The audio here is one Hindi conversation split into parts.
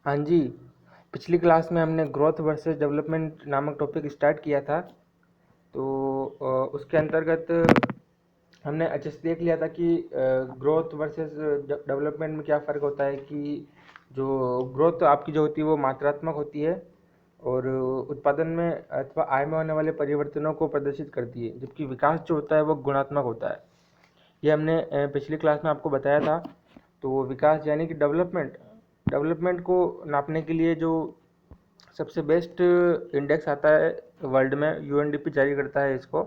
हाँ जी, पिछली क्लास में हमने ग्रोथ वर्सेस डेवलपमेंट नामक टॉपिक स्टार्ट किया था। तो उसके अंतर्गत हमने अच्छे से देख लिया था कि ग्रोथ वर्सेस डेवलपमेंट में क्या फ़र्क होता है कि जो ग्रोथ आपकी जो होती है वो मात्रात्मक होती है और उत्पादन में अथवा आय में होने वाले परिवर्तनों को प्रदर्शित करती है, जबकि विकास जो होता है वो गुणात्मक होता है। ये हमने पिछली क्लास में आपको बताया था। तो विकास यानी कि डेवलपमेंट को नापने के लिए जो सबसे बेस्ट इंडेक्स आता है वर्ल्ड में, यूएनडीपी जारी करता है इसको।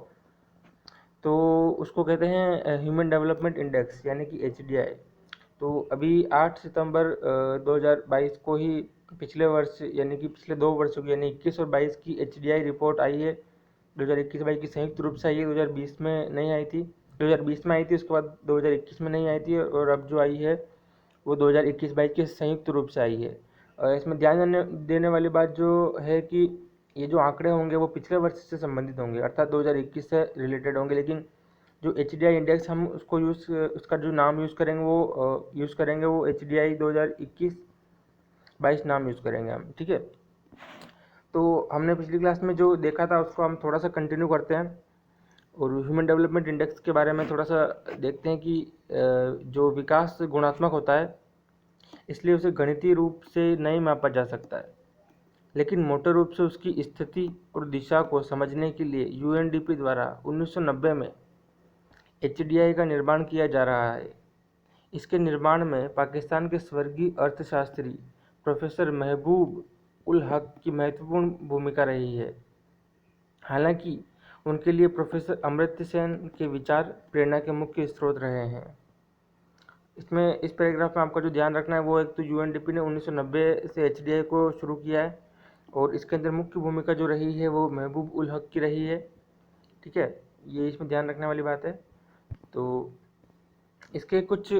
तो उसको कहते हैं ह्यूमन डेवलपमेंट इंडेक्स यानी कि एचडीआई। तो अभी 8 सितंबर 2022 को ही पिछले वर्ष यानी कि पिछले 2 वर्षों की यानी 21 और 22 की एचडीआई रिपोर्ट आई है। 2021-22 की संयुक्त रूप से आई है, 2020 में नहीं आई थी। 2020 में आई थी, उसके बाद 2021 में नहीं आई थी और अब जो आई है वो 2021-22 के संयुक्त रूप से आई है। और इसमें ध्यान देने वाली बात जो है कि ये जो आंकड़े होंगे वो पिछले वर्ष से संबंधित होंगे, अर्थात 2021 से रिलेटेड होंगे। लेकिन जो एच डी आई इंडेक्स हम उसको उसका जो नाम यूज़ करेंगे वो एच डी आई 2021-22 नाम यूज़ करेंगे हम, ठीक है। तो हमने पिछली क्लास में जो देखा था उसको हम थोड़ा सा कंटिन्यू करते हैं और ह्यूमन डेवलपमेंट इंडेक्स के बारे में थोड़ा सा देखते हैं कि जो विकास गुणात्मक होता है, इसलिए उसे गणितीय रूप से नहीं मापा जा सकता है, लेकिन मोटे रूप से उसकी स्थिति और दिशा को समझने के लिए यूएनडीपी द्वारा 1990 में एचडीआई का निर्माण किया जा रहा है। इसके निर्माण में पाकिस्तान के स्वर्गीय अर्थशास्त्री प्रोफेसर महबूब उल हक की महत्वपूर्ण भूमिका रही है। हालांकि उनके लिए प्रोफेसर अमर्त्य सेन के विचार प्रेरणा के मुख्य स्रोत रहे हैं। इसमें इस पैराग्राफ में आपका जो ध्यान रखना है वो एक तो यूएनडीपी ने 1990 से एचडीआई को शुरू किया है और इसके अंदर मुख्य भूमिका जो रही है वो महबूब उल हक की रही है, ठीक है। ये इसमें ध्यान रखने वाली बात है। तो इसके कुछ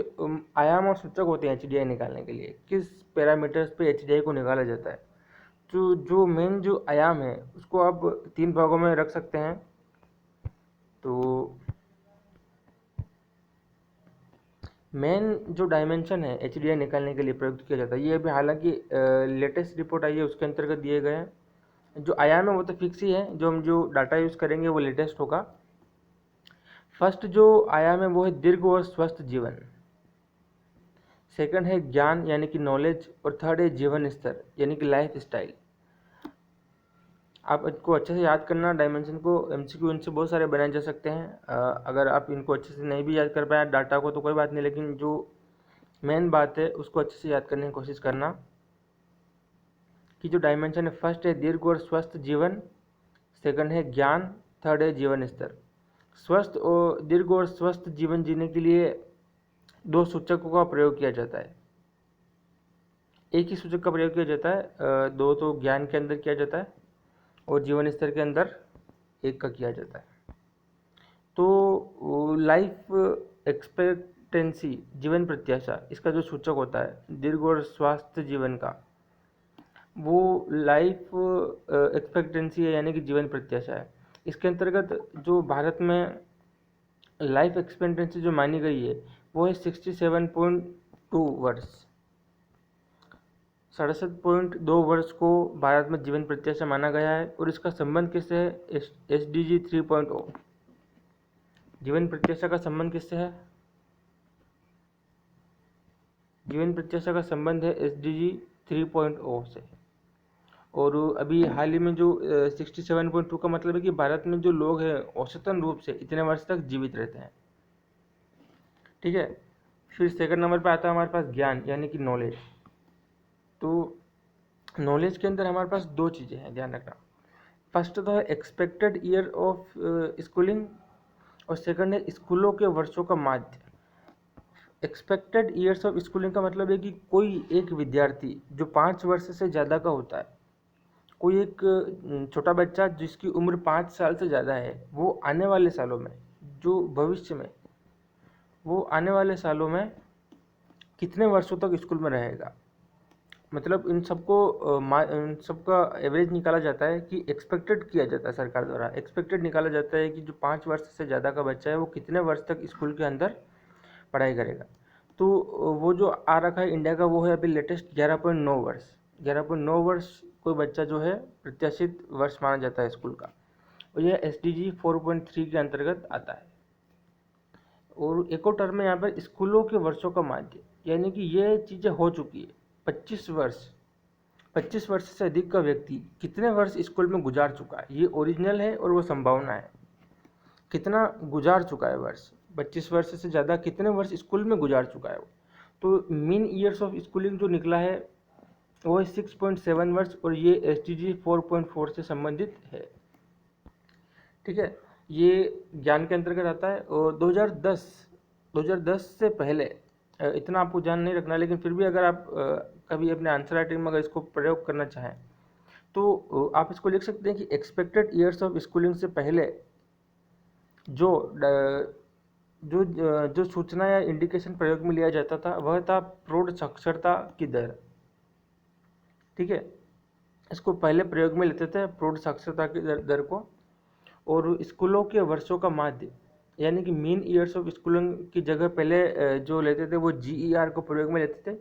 आयाम और सूचक होते हैं एचडीआई निकालने के लिए, किस पैरामीटर्स पे एचडीआई को निकाला जाता है। तो जो मेन जो आयाम है उसको आप 3 भागों में रख सकते हैं। तो मेन जो डायमेंशन है एचडीआई निकालने के लिए प्रयुक्त किया जाता है, ये अभी हालांकि लेटेस्ट रिपोर्ट आई है उसके अंतर्गत दिए गए हैं। जो आयाम है वो तो फिक्स ही है, जो हम जो डाटा यूज़ करेंगे वो लेटेस्ट होगा। फर्स्ट जो आयाम है वो है दीर्घ और स्वस्थ जीवन, सेकंड है ज्ञान यानी कि नॉलेज, और थर्ड है जीवन स्तर यानी कि लाइफ स्टाइल। आप इनको अच्छे से याद करना, डायमेंशन को एमसीक्यू इनसे बहुत सारे बनाए जा सकते हैं। अगर आप इनको अच्छे से नहीं भी याद कर पाए डाटा को तो कोई बात नहीं, लेकिन जो मेन बात है उसको अच्छे से याद करने की कोशिश करना कि जो डायमेंशन है फर्स्ट है दीर्घ और स्वस्थ जीवन, सेकंड है ज्ञान, थर्ड है जीवन स्तर। स्वस्थ और दीर्घ और स्वस्थ जीवन जीने के लिए 2 सूचकों का प्रयोग किया जाता है। एक ही सूचक का प्रयोग किया जाता है, दो तो ज्ञान के अंदर किया जाता है और जीवन स्तर के अंदर एक का किया जाता है। तो लाइफ एक्सपेक्टेंसी जीवन प्रत्याशा, इसका जो सूचक होता है दीर्घ और स्वास्थ्य जीवन का, वो लाइफ एक्सपेक्टेंसी है यानी कि जीवन प्रत्याशा है। इसके अंतर्गत जो भारत में लाइफ एक्सपेक्टेंसी जो मानी गई है वो है 67.2 वर्ष। 67.2 वर्ष को भारत में जीवन प्रत्याशा माना गया है और इसका संबंध किससे है? SDG 3.0। जीवन प्रत्याशा का संबंध किससे है? जीवन प्रत्याशा का संबंध है SDG 3.0 से। और अभी हाल ही में जो 67.2 का मतलब है कि भारत में जो लोग हैं औसतन रूप से इतने वर्ष तक जीवित रहते हैं, ठीक है। फिर सेकंड नंबर पे आता है हमारे पास ज्ञान यानी कि नॉलेज। तो नॉलेज के अंदर हमारे पास 2 चीज़ें हैं, ध्यान रखना। फर्स्ट तो है एक्सपेक्टेड ईयर ऑफ स्कूलिंग और सेकंड है स्कूलों के वर्षों का माध्य। एक्सपेक्टेड ईयर्स ऑफ स्कूलिंग का मतलब है कि कोई एक विद्यार्थी जो 5 वर्ष से ज़्यादा का होता है, कोई एक छोटा बच्चा जिसकी उम्र 5 साल से ज़्यादा है, वो आने वाले सालों में जो भविष्य में वो आने वाले सालों में कितने वर्षों तक स्कूल में रहेगा। मतलब इन सबका एवरेज निकाला जाता है कि एक्सपेक्टेड किया जाता है, सरकार द्वारा एक्सपेक्टेड निकाला जाता है कि जो 5 वर्ष से ज़्यादा का बच्चा है वो कितने वर्ष तक स्कूल के अंदर पढ़ाई करेगा। तो वो जो आ रखा है इंडिया का वो है अभी लेटेस्ट 11.9 वर्ष। 11.9 वर्ष कोई बच्चा जो है प्रत्याशित वर्ष माना जाता है स्कूल का, और यह SDG 4.3 के अंतर्गत आता है। और एक और टर्म है यहाँ पर स्कूलों के वर्षों का माध्य, यानी कि ये चीज़ें हो चुकी है। 25 वर्ष से अधिक का व्यक्ति कितने वर्ष स्कूल में गुजार चुका है, ये ओरिजिनल है और वो संभावना है। कितना गुजार चुका है वर्ष, 25 वर्ष से ज़्यादा कितने वर्ष स्कूल में गुजार चुका है वो। तो मीन ईयर्स ऑफ स्कूलिंग जो निकला है वो है 6.7 वर्ष, और ये SDG 4.4 से संबंधित है। ठीक है, ये ज्ञान के अंतर्गत आता है। और 2010 से पहले इतना आपको ध्यान नहीं रखना, लेकिन फिर भी अगर आप कभी अपने आंसर राइटिंग में अगर इसको प्रयोग करना चाहें तो आप इसको लिख सकते हैं कि एक्सपेक्टेड ईयर्स ऑफ स्कूलिंग से पहले जो जो जो सूचना या इंडिकेशन प्रयोग में लिया जाता था वह था प्रौढ़ साक्षरता की दर। ठीक है, इसको पहले प्रयोग में लेते थे प्रौढ़ साक्षरता की दर को। और स्कूलों के वर्षों का माध्य, यानी कि मीन ईयर्स ऑफ स्कूलिंग की जगह पहले जो लेते थे वो GER को प्रयोग में लेते थे,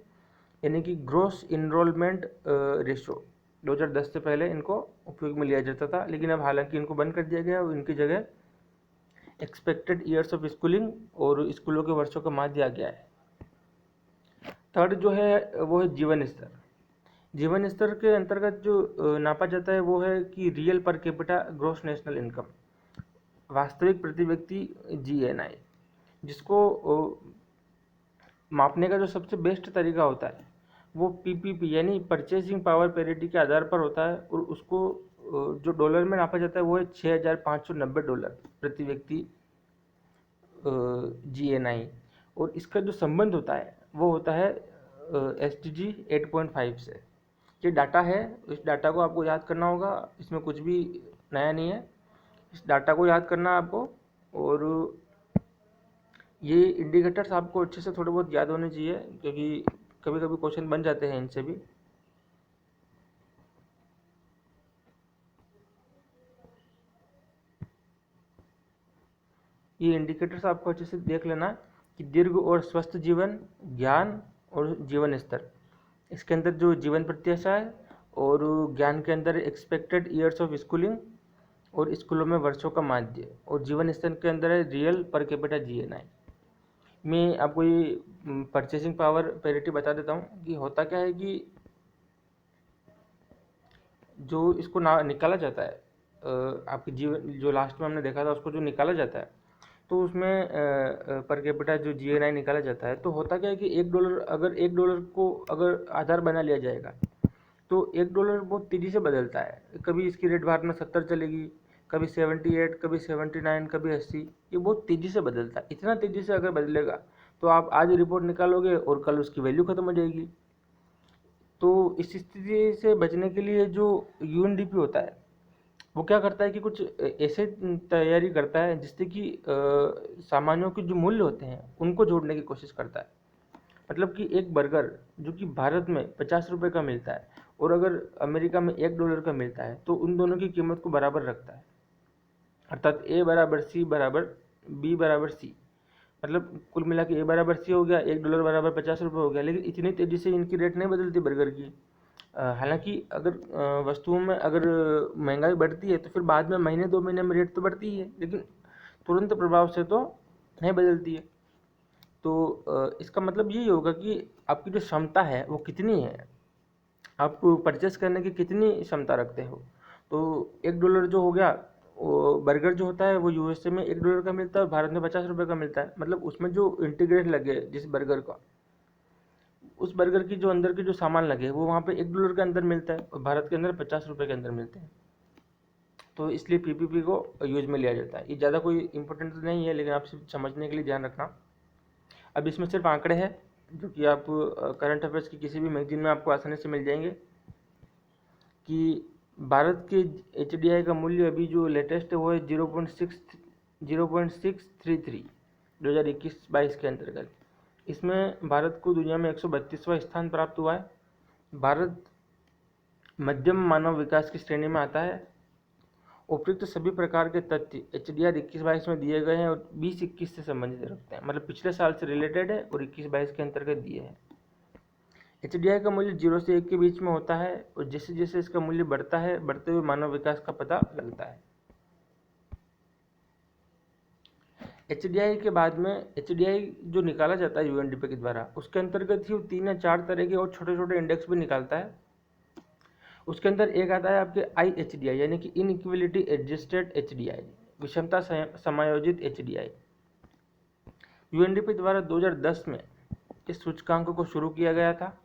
यानी कि ग्रोस इनरोलमेंट रेशो। 2010 से पहले इनको उपयोग में लिया जाता था, लेकिन अब हालांकि इनको बंद कर दिया गया और इनकी जगह एक्सपेक्टेड ईयर्स ऑफ स्कूलिंग और स्कूलों के वर्षों का माध्य आ गया है। थर्ड जो है वो है जीवन स्तर। जीवन स्तर के अंतर्गत जो नापा जाता है वो है कि real per capita gross national income, वास्तविक प्रति व्यक्ति GNI, जिसको मापने का जो सबसे बेस्ट तरीका होता है वो PPP यानी परचेसिंग पावर पैरिटी के आधार पर होता है। और उसको जो डॉलर में नापा जाता है वो है $6,590 प्रति व्यक्ति GNI। और इसका जो संबंध होता है वो होता है SDG 8.5 से। ये डाटा है, इस डाटा को आपको याद करना होगा, इसमें कुछ भी नया नहीं है, इस डाटा को याद करना है आपको। और ये इंडिकेटर्स आपको अच्छे से थोड़े बहुत याद होने चाहिए, क्योंकि कभी कभी क्वेश्चन बन जाते हैं इनसे भी। ये इंडिकेटर्स आपको अच्छे से देख लेना कि दीर्घ और स्वस्थ जीवन, ज्ञान और जीवन स्तर। इसके अंदर जो जीवन प्रत्याशा है, और ज्ञान के अंदर एक्सपेक्टेड ईयर्स ऑफ स्कूलिंग और स्कूलों में वर्षों का माध्य, और जीवन स्तर के अंदर है रियल पर कैपिटा GNI। मैं आपको ये परचेसिंग पावर पैरिटी बता देता हूँ कि होता क्या है कि जो इसको निकाला जाता है आपके जीवन, जो लास्ट में हमने देखा था उसको जो निकाला जाता है, तो उसमें पर कैपिटा जो GNI निकाला जाता है, तो होता क्या है कि $1 को अगर आधार बना लिया जाएगा तो $1 बहुत तेज़ी से बदलता है। कभी इसकी रेट भारत में 70 चलेगी, कभी 78, कभी 79, कभी 80, ये बहुत तेज़ी से बदलता है। इतना तेज़ी से अगर बदलेगा तो आप आज रिपोर्ट निकालोगे और कल उसकी वैल्यू ख़त्म हो जाएगी। तो इस स्थिति से बचने के लिए जो UNDP होता है वो क्या करता है कि कुछ ऐसे तैयारी करता है जिससे कि सामानों के जो मूल्य होते हैं उनको जोड़ने की कोशिश करता है। मतलब कि एक बर्गर जो कि भारत में 50 रुपये का मिलता है और अगर अमेरिका में $1 का मिलता है तो उन दोनों की कीमत को बराबर रखता है, अर्थात A बराबर C बराबर B बराबर C। मतलब कुल मिला के A बराबर C हो गया, $1 बराबर 50 रुपये हो गया। लेकिन इतनी तेज़ी से इनकी रेट नहीं बदलती बर्गर की। हालांकि अगर वस्तुओं में अगर महंगाई बढ़ती है तो फिर बाद में महीने 2 महीने में रेट तो बढ़ती ही है, लेकिन तुरंत प्रभाव से तो नहीं बदलती है। तो इसका मतलब यही होगा कि आपकी जो क्षमता है वो कितनी है, आप परचेस करने की कितनी क्षमता रखते हो। तो $1 जो हो गया, वो बर्गर जो होता है वो USA में $1 का मिलता है और भारत में 50 रुपये का मिलता है। मतलब उसमें जो इंटीग्रेट लगे जिस बर्गर का, उस बर्गर की जो अंदर के जो सामान लगे वो वहाँ पे $1 के अंदर मिलता है और भारत के अंदर 50 रुपये के अंदर मिलते हैं। तो इसलिए PPP को यूज में लिया जाता है। ये ज़्यादा कोई इंपॉर्टेंट नहीं है, लेकिन आप सिर्फ समझने के लिए ध्यान रखना। अब इसमें सिर्फ आंकड़े हैं जो कि आप करंट अफेयर्स की किसी भी मैगजीन में आपको आसानी से मिल जाएंगे कि भारत के HDI का मूल्य अभी जो लेटेस्ट है वो है 0.633 2021-22 के अंतर्गत। इसमें भारत को दुनिया में 132वां स्थान प्राप्त हुआ है। भारत मध्यम मानव विकास की श्रेणी में आता है। उपयुक्त सभी प्रकार के तथ्य HDR 21-22 में दिए गए हैं और 20-21 से संबंधित रखते हैं, मतलब पिछले साल से रिलेटेड है और 21-22 के अंतर्गत दिए हैं। HDI का मूल्य 0 से 1 के बीच में होता है और जैसे जैसे इसका मूल्य बढ़ता है, बढ़ते हुए मानव विकास का पता लगता है। HDI के बाद में HDI जो निकाला जाता है UNDP के द्वारा, उसके अंतर्गत ही वो 3 या 4 तरह के और छोटे छोटे इंडेक्स भी निकालता है। उसके अंदर एक आता है आपके IHDI यानी कि इनइक्वलिटी एडजस्टेड HDI, विषमता समायोजित HDI। UNDP द्वारा 2010 में इस सूचकांक को शुरू किया गया था।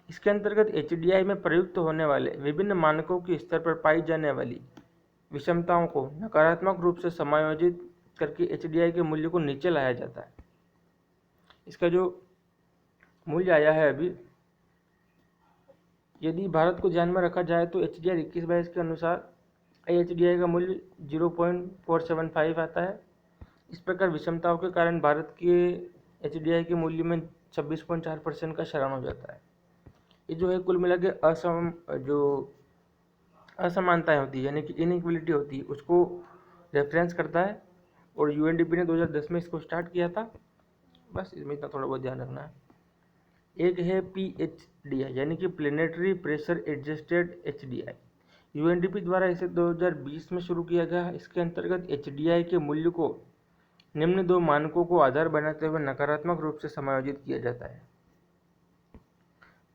इसके अंतर्गत HDI में प्रयुक्त होने वाले विभिन्न मानकों के स्तर पर पाई जाने वाली विषमताओं को नकारात्मक रूप से समायोजित करके HDI के मूल्य को नीचे लाया जाता है। इसका जो मूल्य आया है अभी, यदि भारत को ध्यान में रखा जाए तो HDI 21-22 के अनुसार IHDI का मूल्य 0.475 आता है। इस प्रकार विषमताओं के कारण भारत के HDI के मूल्य में 26.4% का क्षरण हो जाता है। ये जो है कुल मिला के असमानताएं होती है यानी कि इनइक्वलिटी होती है, उसको रेफरेंस करता है और UNDP ने 2010 में इसको स्टार्ट किया था। बस इसमें इतना थोड़ा बहुत ध्यान रखना है। एक है PHDI यानी कि planetary pressure adjusted HDI। UNDP द्वारा इसे 2020 में शुरू किया गया। इसके अंतर्गत HDI के मूल्य को निम्न 2 मानकों को आधार बनाते हुए नकारात्मक रूप से समायोजित किया जाता है: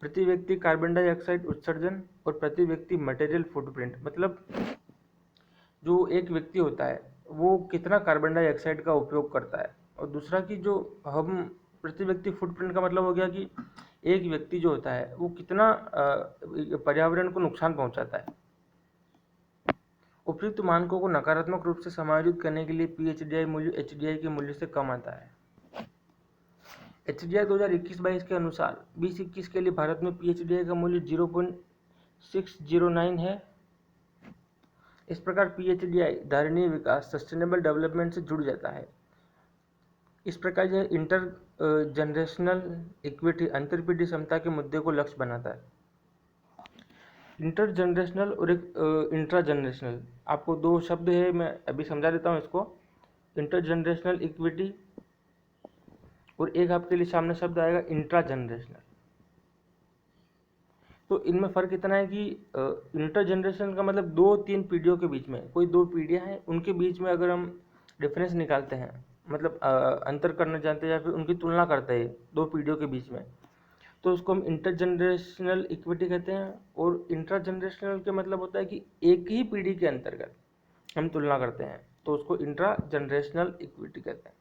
प्रति व्यक्ति कार्बन डाइऑक्साइड उत्सर्जन और प्रति व्यक्ति मटेरियल फुटप्रिंट। मतलब जो एक व्यक्ति होता है वो कितना कार्बन डाइऑक्साइड का उपयोग करता है, और दूसरा कि जो हम प्रति व्यक्ति फुटप्रिंट का मतलब हो गया कि एक व्यक्ति जो होता है वो कितना पर्यावरण को नुकसान पहुंचाता है। उपयुक्त मानकों को नकारात्मक रूप से समायोजित करने के लिए PHDI मूल्य HDI के मूल्य से कम आता है। HDI 2021-22 के अनुसार 2021 के लिए भारत में PHDI का मूल्य 0.609 है। इस प्रकार PHDI धारणीय विकास सस्टेनेबल डेवलपमेंट से जुड़ जाता है। इस प्रकार यह इंटर जनरेशनल इक्विटी अंतरपीढ़ी समता के मुद्दे को लक्ष्य बनाता है। इंटर जनरेशनल और एक इंट्रा जनरेशनल, आपको 2 शब्द है, मैं अभी समझा देता हूँ इसको। इंटर जनरेशनल इक्विटी और एक आपके लिए सामने शब्द आएगा इंट्रा जनरेशनल। तो इनमें फ़र्क इतना है कि इंटर जनरेशन का मतलब 2-3 पीढ़ियों के बीच में, कोई 2 पीढ़ियाँ हैं उनके बीच में अगर हम डिफरेंस निकालते हैं, मतलब अंतर करना चाहते हैं या फिर उनकी तुलना करते हैं 2 पीढ़ियों के बीच में, तो उसको हम इंटर जनरेशनल इक्विटी कहते हैं। और इंट्रा जनरेशनल का मतलब होता है कि एक ही पीढ़ी के अंतर्गत हम तुलना करते हैं, तो उसको इंट्रा जनरेशनल इक्विटी कहते हैं।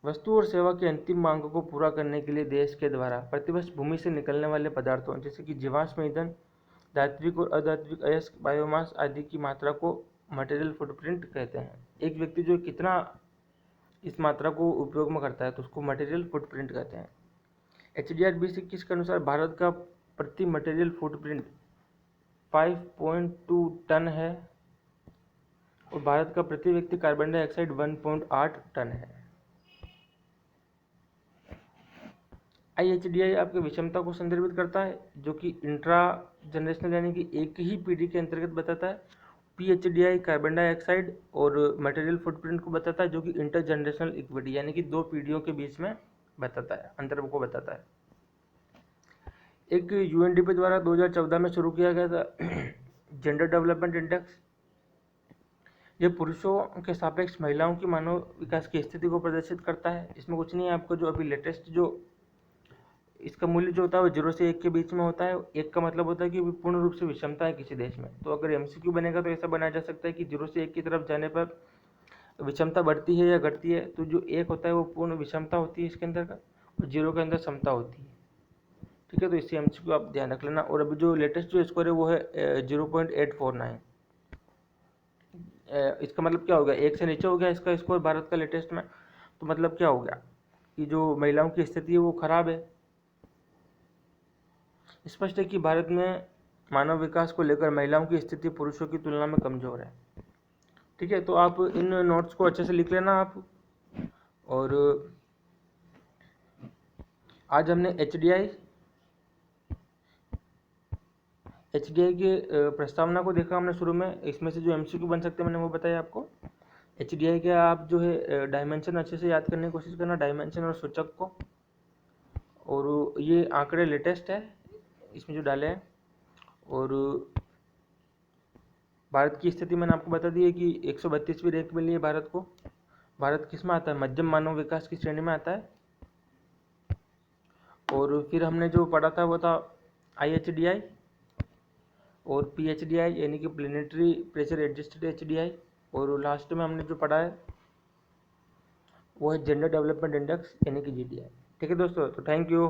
वस्तु और सेवा की अंतिम मांगों को पूरा करने के लिए देश के द्वारा प्रतिवर्ष भूमि से निकलने वाले पदार्थों जैसे कि जीवाश्म ईंधन, धात्विक और अधात्विक अयस्क, बायोमास आदि की मात्रा को मटेरियल फुटप्रिंट कहते हैं। एक व्यक्ति जो कितना इस मात्रा को उपयोग में करता है तो उसको मटेरियल फुटप्रिंट कहते हैं। HDI 2021 के अनुसार भारत का प्रति मटेरियल फुटप्रिंट 5.2 टन है और भारत का प्रति व्यक्ति कार्बन डाइऑक्साइड 1.8 टन है। IHDI आपके विषमता को संदर्भित करता है जो कि इंट्रा जनरेशनल यानी कि एक ही पीढ़ी के अंतर्गत बताता है। PHDI कार्बन डाइऑक्साइड और मटेरियल फुटप्रिंट को बताता है जो कि इंटर जनरेशनल इक्विटी यानी कि 2 पीढ़ियों के बीच में बताता है, अंतर को बताता है। एक UNDP द्वारा 2014 में शुरू किया गया था जेंडर डेवलपमेंट इंडेक्स। यह पुरुषों के सापेक्ष महिलाओं की मानव विकास की स्थिति को प्रदर्शित करता है। इसमें कुछ नहीं है, आपको जो अभी लेटेस्ट जो इसका मूल्य जो होता है वो 0 से 1 के बीच में होता है। 1 का मतलब होता है कि पूर्ण रूप से विषमता है किसी देश में। तो अगर MCQ बनेगा तो ऐसा बनाया जा सकता है कि 0 से 1 की तरफ जाने पर विषमता बढ़ती है या घटती है। तो जो 1 होता है वो पूर्ण विषमता होती है इसके अंदर का, और 0 के अंदर समता होती है। ठीक है, तो इससे MCQ आप ध्यान रख लेना। और अभी जो लेटेस्ट जो स्कोर है वो है 0.849। इसका मतलब क्या हो गया, 1 से नीचे हो गया इसका स्कोर भारत का लेटेस्ट में। तो मतलब क्या हो गया कि जो महिलाओं की स्थिति है वो खराब है। स्पष्ट है कि भारत में मानव विकास को लेकर महिलाओं की स्थिति पुरुषों की तुलना में कमजोर है। ठीक है, तो आप इन नोट्स को अच्छे से लिख लेना आप। और आज हमने HDI के प्रस्तावना को देखा हमने शुरू में। इसमें से जो MCQ बन सकते हैं मैंने वो बताया आपको। HDI के आप जो है डायमेंशन अच्छे से याद करने की कोशिश करना, डायमेंशन और सूचक को। और ये आंकड़े लेटेस्ट है इसमें जो डाले हैं। और भारत की स्थिति मैंने आपको बता दी है कि 132वीं रैंक मिली है भारत को। भारत किस में आता है? मध्यम मानव विकास की श्रेणी में आता है। और फिर हमने जो पढ़ा था वो था IHDI और PHDI यानी कि प्लेनेटरी प्रेशर एडजस्टेड HDI। और लास्ट में हमने जो पढ़ा है वो है जेंडर डेवलपमेंट इंडेक्स यानी कि GDI। ठीक है दोस्तों, तो थैंक यू।